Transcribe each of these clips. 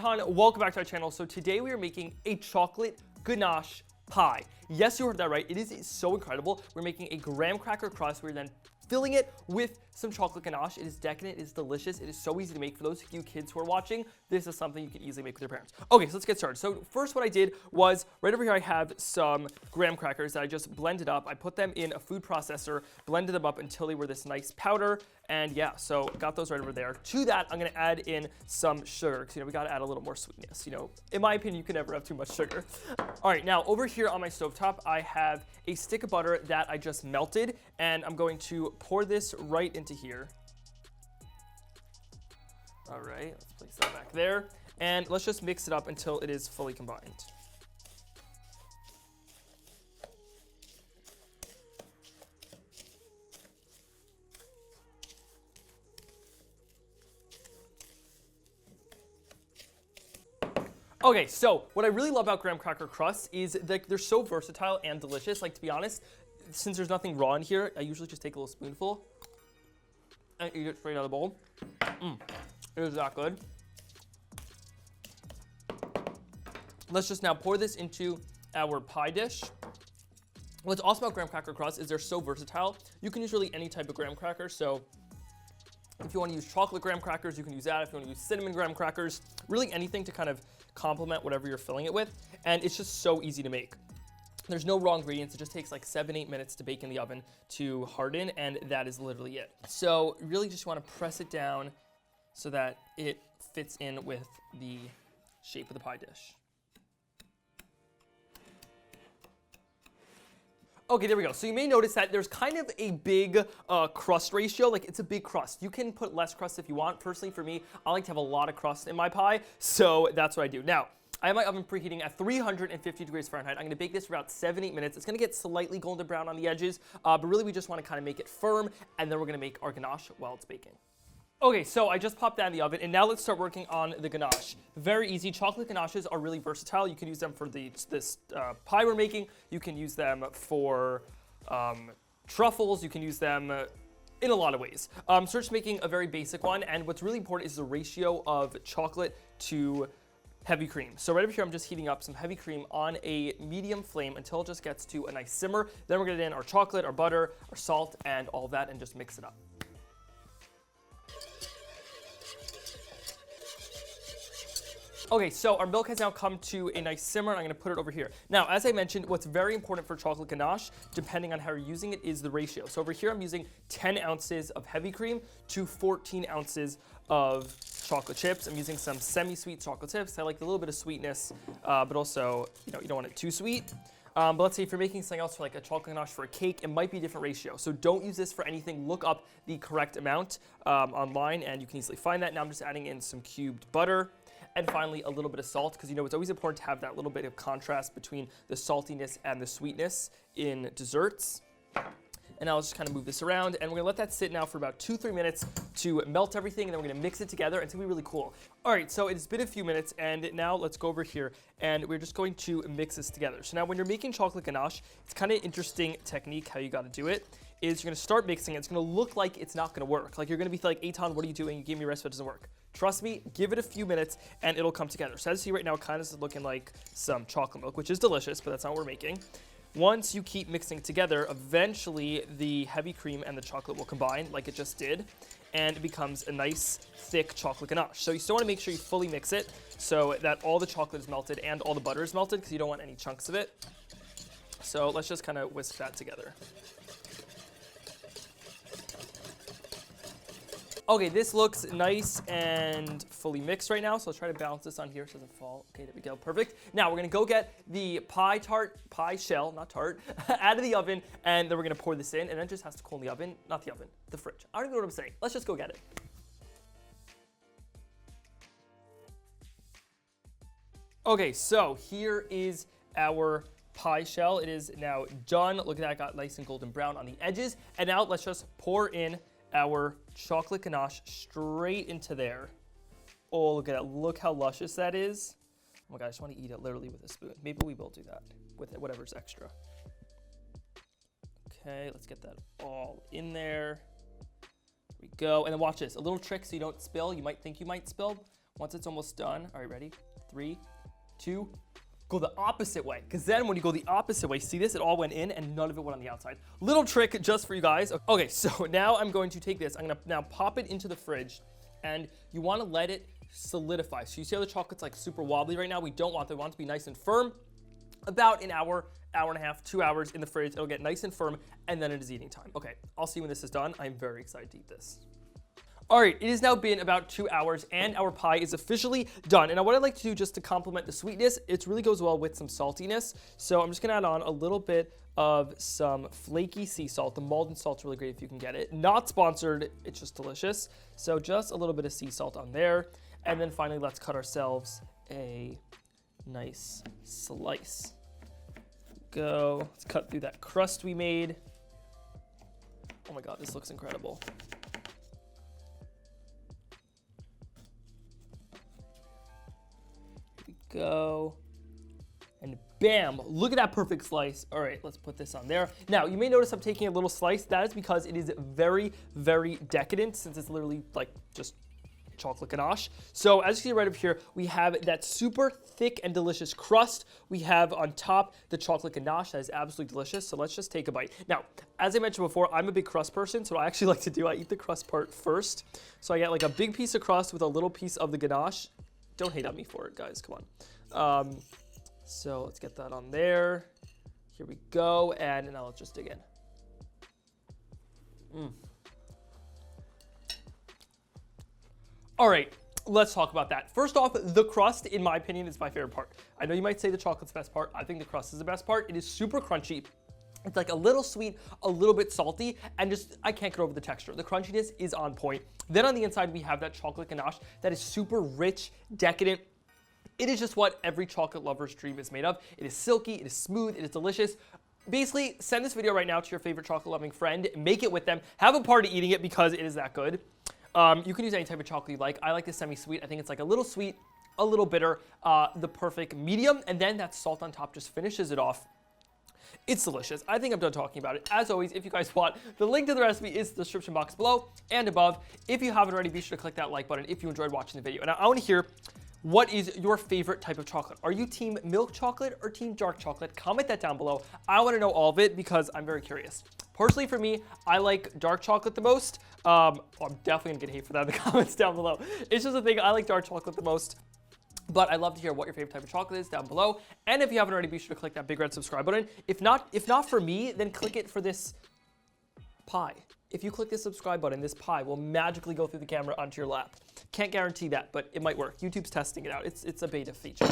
Eitan, welcome back to our channel. So today we are making a chocolate ganache pie. Yes, you heard that right. It is so incredible. We're making a graham cracker crust. We're then filling it with some chocolate ganache. It is decadent, it is delicious, it is so easy to make. For those of you kids who are watching, this is something you can easily make with your parents. Okay, so let's get started. So first what I did was, right over here I have some graham crackers that I just blended up. I put them in a food processor, blended them up until they were this nice powder, and yeah, so got those right over there. To that, I'm gonna add in some sugar, because we gotta add a little more sweetness. In my opinion, you can never have too much sugar. All right, now over here on my stovetop, I have a stick of butter that I just melted, and I'm going to pour this right into here. All right, let's place that back there. And let's just mix it up until it is fully combined. Okay, so what I really love about graham cracker crusts is that they're so versatile and delicious. Like, to be honest, since there's nothing raw in here, I usually just take a little spoonful and eat it straight out of the bowl. It is that good. Let's just now pour this into our pie dish. What's awesome about graham cracker crust is they're so versatile. You can use really any type of graham cracker. So if you want to use chocolate graham crackers, you can use that. If you want to use cinnamon graham crackers, really anything to kind of complement whatever you're filling it with. And it's just so easy to make. There's no raw ingredients. It just takes like 7-8 minutes to bake in the oven to harden, and that is literally it. So really just want to press it down so that it fits in with the shape of the pie dish. Okay, there we go. So you may notice that there's kind of a big crust ratio. Like, it's a big crust. You can put less crust if you want. Personally, for me, I like to have a lot of crust in my pie, so that's what I do. Now, I have my oven preheating at 350 degrees Fahrenheit. I'm going to bake this for about 7-8 minutes. It's going to get slightly golden brown on the edges, but really we just want to kind of make it firm, and then we're going to make our ganache while it's baking. Okay, so I just popped that in the oven, and now let's start working on the ganache. Very easy. Chocolate ganaches are really versatile. You can use them for this pie we're making. You can use them for truffles. You can use them in a lot of ways. So we're just making a very basic one, and what's really important is the ratio of chocolate to heavy cream. So right over here, I'm just heating up some heavy cream on a medium flame until it just gets to a nice simmer. Then we're gonna add in our chocolate, our butter, our salt, and all of that, and just mix it up. Okay, so our milk has now come to a nice simmer, and I'm gonna put it over here. Now, as I mentioned, what's very important for chocolate ganache, depending on how you're using it, is the ratio. So over here, I'm using 10 ounces of heavy cream to 14 ounces of chocolate chips. I'm using some semi-sweet chocolate chips. I like a little bit of sweetness, but also, you don't want it too sweet. But let's say if you're making something else for like a chocolate ganache for a cake, it might be a different ratio. So don't use this for anything. Look up the correct amount online, and you can easily find that. Now I'm just adding in some cubed butter. And finally, a little bit of salt, because it's always important to have that little bit of contrast between the saltiness and the sweetness in desserts. And now let's just kind of move this around, and we're gonna let that sit now for about 2-3 minutes to melt everything, and then we're gonna mix it together, and it's gonna be really cool. All right, so it's been a few minutes, and now let's go over here, and we're just going to mix this together. So now when you're making chocolate ganache, it's kind of an interesting technique how you gotta do it. Is you're gonna start mixing it. It's gonna look like it's not gonna work. Like, you're gonna be like, Eitan, what are you doing? You gave me a recipe that doesn't work. Trust me, give it a few minutes and it'll come together. So as you see right now, it kind of is looking like some chocolate milk, which is delicious, but that's not what we're making. Once you keep mixing together, eventually the heavy cream and the chocolate will combine like it just did, and it becomes a nice, thick chocolate ganache. So you still want to make sure you fully mix it so that all the chocolate is melted and all the butter is melted, because you don't want any chunks of it. So let's just kind of whisk that together. Okay, this looks nice and fully mixed right now, so let's try to balance this on here so it doesn't fall. Okay, there we go, perfect. Now we're gonna go get the pie shell, not tart, out of the oven, and then we're gonna pour this in, and then it just has to cool in the oven, not the oven, the fridge. I don't even know what I'm saying. Let's just go get it. Okay, so here is our pie shell. It is now done. Look at that, got nice and golden brown on the edges. And now let's just pour in our chocolate ganache straight into there. Oh, look at that. Look how luscious that is. Oh my God, I just want to eat it literally with a spoon. Maybe we will do that with it, whatever's extra. Okay, let's get that all in there. There we go. And then watch this. A little trick so you don't spill. You might think you might spill. Once it's almost done, all right, ready? 3, 2, go the opposite way. Because then when you go the opposite way, see this? It all went in and none of it went on the outside. Little trick just for you guys. Okay, so now I'm going to take this. I'm gonna now pop it into the fridge, and you wanna let it solidify. So you see how the chocolate's like super wobbly right now? We don't want that. We want it to be nice and firm. About an hour, hour and a half, 2 hours in the fridge. It'll get nice and firm, and then it is eating time. Okay, I'll see when this is done. I'm very excited to eat this. All right, it has now been about 2 hours and our pie is officially done. And now what I'd like to do just to complement the sweetness, it really goes well with some saltiness. So I'm just gonna add on a little bit of some flaky sea salt. The Malden salt's really great if you can get it. Not sponsored, it's just delicious. So just a little bit of sea salt on there. And then finally, let's cut ourselves a nice slice. Go, let's cut through that crust we made. Oh my God, this looks incredible. Go, and bam, look at that perfect slice. All right, let's put this on there. Now, you may notice I'm taking a little slice. That is because it is very, very decadent, since it's literally like just chocolate ganache. So as you see right up here, we have that super thick and delicious crust. We have on top the chocolate ganache that is absolutely delicious. So let's just take a bite. Now, as I mentioned before, I'm a big crust person. So what I actually like to do, I eat the crust part first. So I get like a big piece of crust with a little piece of the ganache. Don't hate on me for it, guys, come on. So let's get that on there. Here we go, and now let's just dig in. All right, let's talk about that. First off, the crust, in my opinion, is my favorite part. I know you might say the chocolate's the best part. I think the crust is the best part. It is super crunchy. It's like a little sweet, a little bit salty, and just, I can't get over the texture. The crunchiness is on point. Then on the inside, we have that chocolate ganache that is super rich, decadent. It is just what every chocolate lover's dream is made of. It is silky, it is smooth, it is delicious. Basically, send this video right now to your favorite chocolate loving friend, make it with them, have a party eating it because it is that good. You can use any type of chocolate you like. I like the semi-sweet. I think it's like a little sweet, a little bitter, the perfect medium, and then that salt on top just finishes it off. It's delicious. I think I'm done talking about it. As always, if you guys want, the link to the recipe is in the description box below and above. If you haven't already, be sure to click that like button if you enjoyed watching the video. And I want to hear, what is your favorite type of chocolate? Are you team milk chocolate or team dark chocolate? Comment that down below. I want to know all of it because I'm very curious. Personally, for me, I like dark chocolate the most. I'm definitely gonna get hate for that in the comments down below. It's just a thing, I like dark chocolate the most. But I'd love to hear what your favorite type of chocolate is down below. And if you haven't already, be sure to click that big red subscribe button. If not for me, then click it for this pie. If you click the subscribe button, this pie will magically go through the camera onto your lap. Can't guarantee that, but it might work. YouTube's testing it out. It's a beta feature.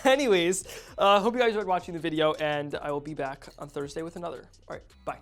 Anyways, hope you guys enjoyed watching the video, and I will be back on Thursday with another. All right, bye.